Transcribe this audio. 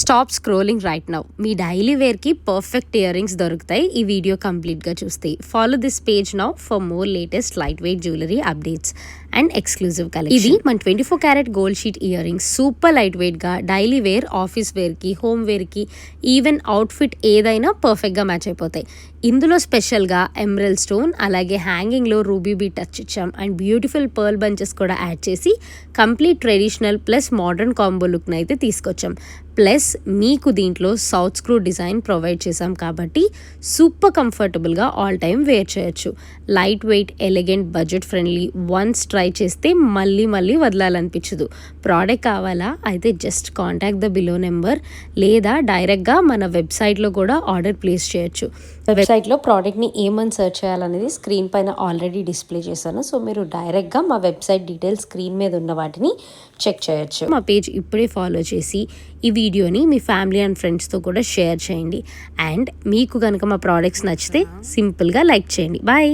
Stop scrolling right now. మీ daily వేర్కి perfect ear rings దొరుకుతాయి ఈ వీడియో కంప్లీట్గా చూస్తే. Follow this page now for more latest light weight jewellery updates and exclusive collection. ఇది మన 24 carat gold sheet ear rings. Super light వెయిట్గా daily wear, office వేర్కి, హోమ్ వేర్కి, ఈవెన్ అవుట్ఫిట్ ఏదైనా పర్ఫెక్ట్గా మ్యాచ్ అయిపోతాయి. ఇందులో స్పెషల్గా ఎమరల్డ్ స్టోన్, అలాగే హ్యాంగింగ్లో రూబీ బీట్ టచ్ ఇచ్చాం అండ్ బ్యూటిఫుల్ పర్ల్ బంచెస్ కూడా యాడ్ చేసి complete traditional plus modern combo లుక్ని అయితే తీసుకొచ్చాం. ప్లస్ మీకు దీంట్లో సౌత్ స్క్రూ డిజైన్ ప్రొవైడ్ చేసాం కాబట్టి సూపర్ కంఫర్టబుల్గా ఆల్ టైమ్ వేర్ చేయొచ్చు. Light weight, elegant, budget friendly. Once try చేస్తే మళ్ళీ వదలాలనిపించదు. ప్రోడక్ట్ కావాలా అయితే just contact the below number, లేదా డైరెక్ట్గా మన వెబ్సైట్లో కూడా ఆర్డర్ ప్లేస్ చేయొచ్చు. వెబ్సైట్లో ప్రోడక్ట్ని ఏమని సెర్చ్ చేయాలనేది స్క్రీన్ పైన ఆల్రెడీ డిస్ప్లే చేశాను. సో మీరు డైరెక్ట్గా మా వెబ్సైట్ డీటెయిల్స్ స్క్రీన్ మీద ఉన్న వాటిని చెక్ చేయొచ్చు. మా పేజ్ ఇప్పుడే ఫాలో చేసి ఈ వీడియోని మీ ఫ్యామిలీ అండ్ ఫ్రెండ్స్తో కూడా షేర్ చేయండి. అండ్ మీకు కనుక మా ప్రోడక్ట్స్ నచ్చితే సింపుల్గా లైక్ చేయండి. బాయ్.